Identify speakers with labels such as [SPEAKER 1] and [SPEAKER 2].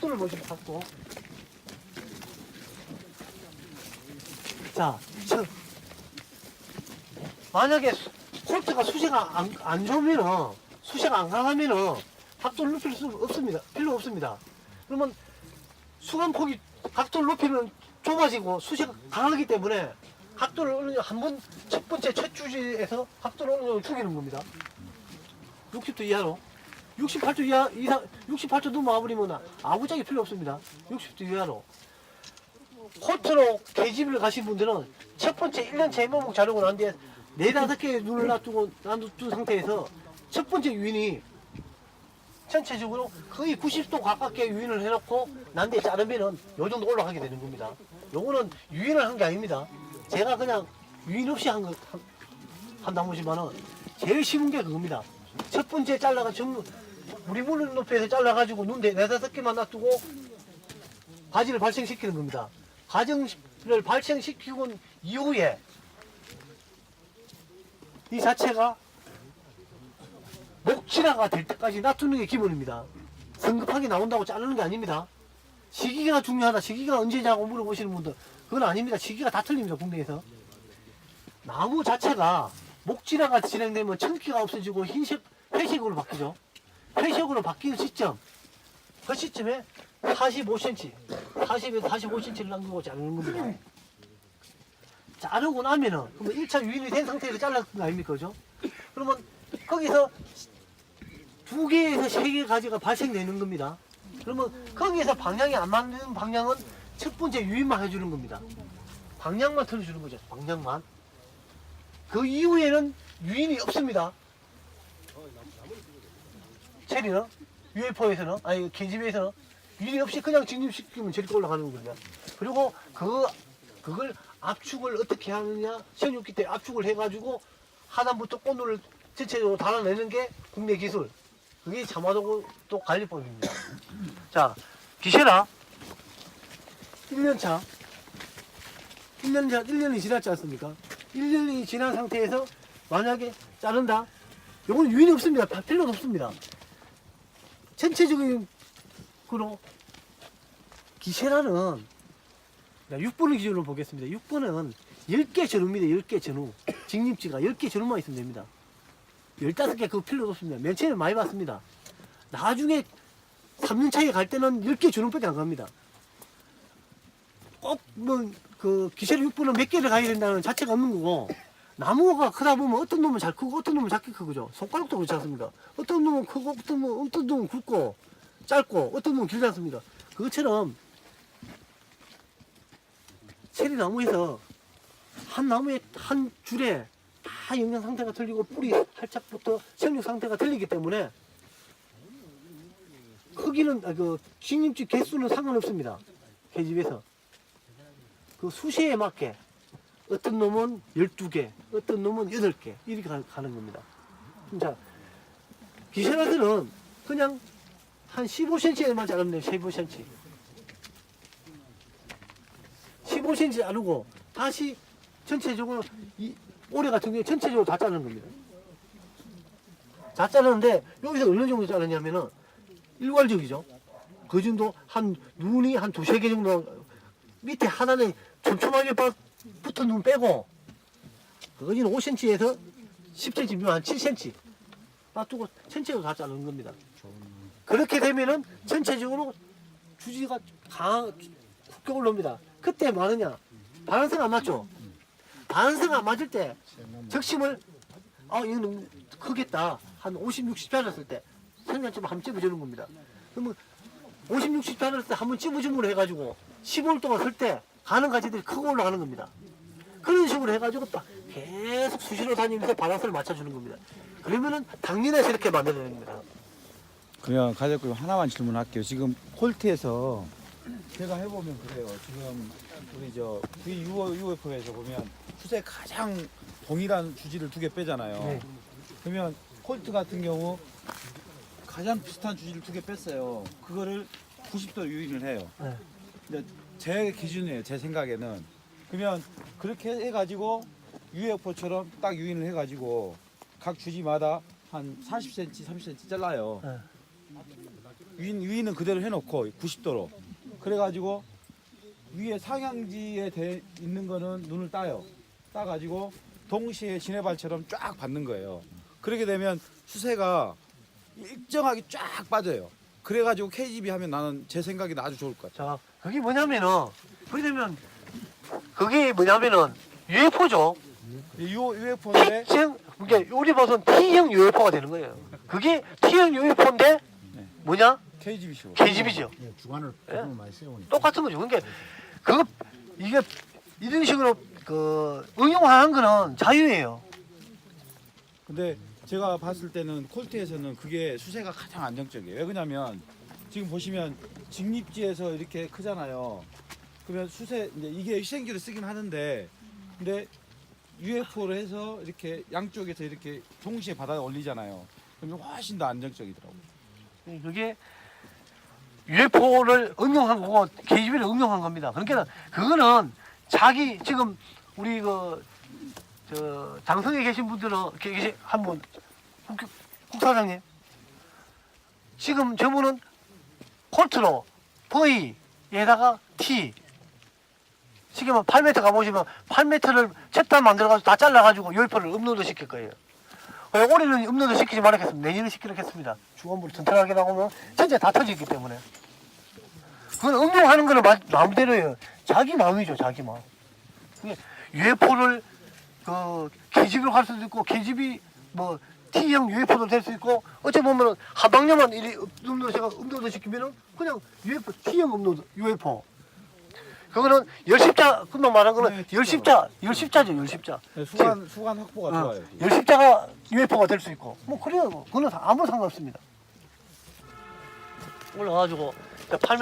[SPEAKER 1] 각도를 보시면 각도. 자, 만약에 콜트가 수세가 안 좋으면은, 수세가 안 강하면은 각도를 높일 수 없습니다. 필요 없습니다. 그러면 수간폭이 각도를 높이면 좁아지고 수세가 강하기 때문에 각도를 어느 정도 한번 첫 번째 첫 주지에서 각도를 어느 정도 죽이는 겁니다. 60도 이하로. 68도 이상 68도 넘어와버리면 아무짝이 필요 없습니다. 60도 이하로. 코트로 계집을 가신 분들은 첫 번째 1년차 해마목 자르고 난 뒤에 4, 5개의 눈을 놔둔 상태에서 첫 번째 유인이 전체적으로 거의 90도 가깝게 유인을 해놓고 난 뒤에 자르면은 요 정도 올라가게 되는 겁니다. 요거는 유인을 한 게 아닙니다. 제가 그냥 유인 없이 한다고 보시면은 제일 쉬운 게 그겁니다. 첫 번째 잘라가 우리 물 높이에서 잘라가지고 눈대 4, 5개만 놔두고 바지를 발생시키는 겁니다. 가정을 발생시키고 이후에 이 자체가 목질화가 될 때까지 놔두는 게 기본입니다. 성급하게 나온다고 자르는 게 아닙니다. 시기가 중요하다. 시기가 언제냐고 물어보시는 분들 그건 아닙니다. 시기가 다 틀립니다. 국내에서. 나무 자체가 목질화가 진행되면 청기가 없어지고 흰색, 회색으로 바뀌죠. 회색으로 바뀌는 시점, 그 시점에 45cm, 40에서 45cm를 남기고 자르는 겁니다. 자르고 나면은, 그러면 1차 유인이 된 상태에서 잘랐던 거 아닙니까? 그죠? 그러면 거기서 2개에서 3개 가지가 발생되는 겁니다. 그러면 거기에서 방향이 안 맞는 방향은 첫 번째 유인만 해주는 겁니다. 방향만 틀어주는 거죠. 방향만. 그 이후에는 유인이 없습니다. 체리는, UFO에서는, 아니, 계집에서는 유인이 없이 그냥 진입시키면 저렇게 올라가는 겁니다. 그리고 그걸 압축을 어떻게 하느냐, 시험육기 때 압축을 해가지고 하단부터 꽃눈을 전체적으로 달아내는 게 국내 기술. 그게 자마도 또 관리법입니다. 자, 기세라 1년차 1년이 지났지 않습니까? 1년이 지난 상태에서 만약에 자른다? 이건 유인이 없습니다. 필요도 없습니다. 전체적인 그로 기세라는 6번을 기준으로 보겠습니다. 6번은 10개 전후입니다. 10개 전후. 직립지가 10개 전후만 있으면 됩니다. 15개 그거 필요도 없습니다. 맨 처음에 많이 봤습니다. 나중에 3년 차에 갈 때는 10개 전후밖에 안 갑니다. 꼭 그 기세로 6번은 몇 개를 가야 된다는 자체가 없는 거고, 나무가 크다 보면 어떤 놈은 잘 크고 어떤 놈은 작게 크죠. 손가락도 그렇지 않습니까? 어떤 놈은 크고 어떤 놈은 굵고 짧고 어떤 놈은 길지 않습니다. 그것처럼 체리나무에서 한 나무에 한 줄에 다 영양 상태가 틀리고 뿌리 살짝부터 생육 상태가 틀리기 때문에 크기는 그 식림집 개수는 상관없습니다. 개집에서 그 수시에 맞게 어떤 놈은 12개, 어떤 놈은 8개 이렇게 가는 겁니다. 자, 기세라들은 그냥 한 15cm에만 자르면 돼요. 15cm. 15cm 자르고 다시 전체적으로 올해 같은 경우에 전체적으로 다 자르는 겁니다. 다 자르는데 여기서 어느 정도 자르냐면은 일괄적이죠. 그 정도 한 눈이 한 2-3개 정도 밑에 하나는 촘촘하게 붙은 눈 빼고 그거는 5cm에서 10cm, 한 7cm 놔두고 전체로 다 자르는 겁니다. 그렇게 되면은 전체적으로 주지가 굵게 올라옵니다. 그때 많으냐? 반응성 안 맞죠? 반응성 안 맞을 때 적심을 이거 너무 크겠다. 한 50, 60 자랐을 때 생각처럼 한번 찝어주는 겁니다. 그러면 50, 60 자랐을 때 한번 찝어줌으로 해가지고 15일 동안 쓸 때 가는 가지들이 크고 올라가는 겁니다. 그런 식으로 해가지고 계속 수시로 다니면서 바lan스를 맞춰주는 겁니다. 그러면은 당연해서 이렇게 만들어야 됩니다.
[SPEAKER 2] 그냥 가족님 하나만 질문할게요. 지금 콜트에서 제가 해보면 그래요. 지금 우리 저 VUFO에서 보면 숫에 가장 동일한 주지를 2개 빼잖아요.
[SPEAKER 1] 네.
[SPEAKER 2] 그러면 콜트 같은 경우 가장 비슷한 주지를 2개 뺐어요. 그거를 90도 유인을 해요.
[SPEAKER 1] 네.
[SPEAKER 2] 근데 제 기준이에요. 제 생각에는. 그러면 그렇게 해가지고 UFO처럼 딱 유인을 해가지고 각 주지마다 한 40cm, 30cm 잘라요.
[SPEAKER 1] 네.
[SPEAKER 2] 위는 그대로 해놓고 90도로 그래가지고 위에 상향지에 있는 거는 눈을 따요. 따가지고 동시에 지네발처럼 쫙 받는 거예요. 그렇게 되면 수세가 일정하게 쫙 빠져요. 그래가지고 KGB 하면 나는 제 생각이 아주 좋을 것 같아요.
[SPEAKER 1] 자, 그게 뭐냐면은, 그게 뭐냐면은, UFO죠.
[SPEAKER 2] UFO인데
[SPEAKER 1] 이게 우리 버선 T형 UFO가 되는 거예요. 그게 T형 UFO인데,
[SPEAKER 2] 네.
[SPEAKER 1] 뭐냐?
[SPEAKER 2] KGB죠.
[SPEAKER 1] KGB죠.
[SPEAKER 3] 예, 주관을
[SPEAKER 1] 예?
[SPEAKER 3] 조금 많이 세우니까.
[SPEAKER 1] 똑같은 거죠. 그러니까, 이게, 이런 식으로, 응용하는 거는 자유예요.
[SPEAKER 2] 근데 제가 봤을 때는 콜트에서는 그게 수세가 가장 안정적이에요. 왜 그러냐면 지금 보시면 직립지에서 이렇게 크잖아요. 그러면 수세 이제 이게 희생기로 쓰긴 하는데 근데 UFO로 해서 이렇게 양쪽에서 이렇게 동시에 바다에 올리잖아요. 그러면 훨씬 더 안정적이더라고요.
[SPEAKER 1] 그게 UFO를 응용한 거고 KGB를 응용한 겁니다. 그러니까 그거는 자기 지금 우리 장성에 계신 분들은 한분 국사장님 지금 저분은 콜트로 V에다가 T 지금 8m 가보시면 8m를 채탄 만들어가지고 다 잘라가지고 UFO를 업로드 시킬 거예요. 올해는 업로드 시키지 말았겠습니다. 내년에 시키도록 했습니다. 주원부를 튼튼하게 나오면 전체 다 터지기 때문에. 그건 응용하는 거는 마음대로예요. 자기 마음이죠, 자기 마음. UFO를 KGB로 갈 수도 있고 KGB 뭐 T형 UFO도 될 수 있고 어찌 보면은 하방령만 이리 업로드 시키면은 그냥 UFO T형 업로드 UFO. 그거는 열십자 금방 말한 거는
[SPEAKER 2] 네,
[SPEAKER 1] 열십자죠, 열십자.
[SPEAKER 2] 네, 수관 확보가 좋아요.
[SPEAKER 1] 열십자가 UFO가 될 수 있고 뭐 그래요. 그거는 아무 상관없습니다. 올라가가지고 8m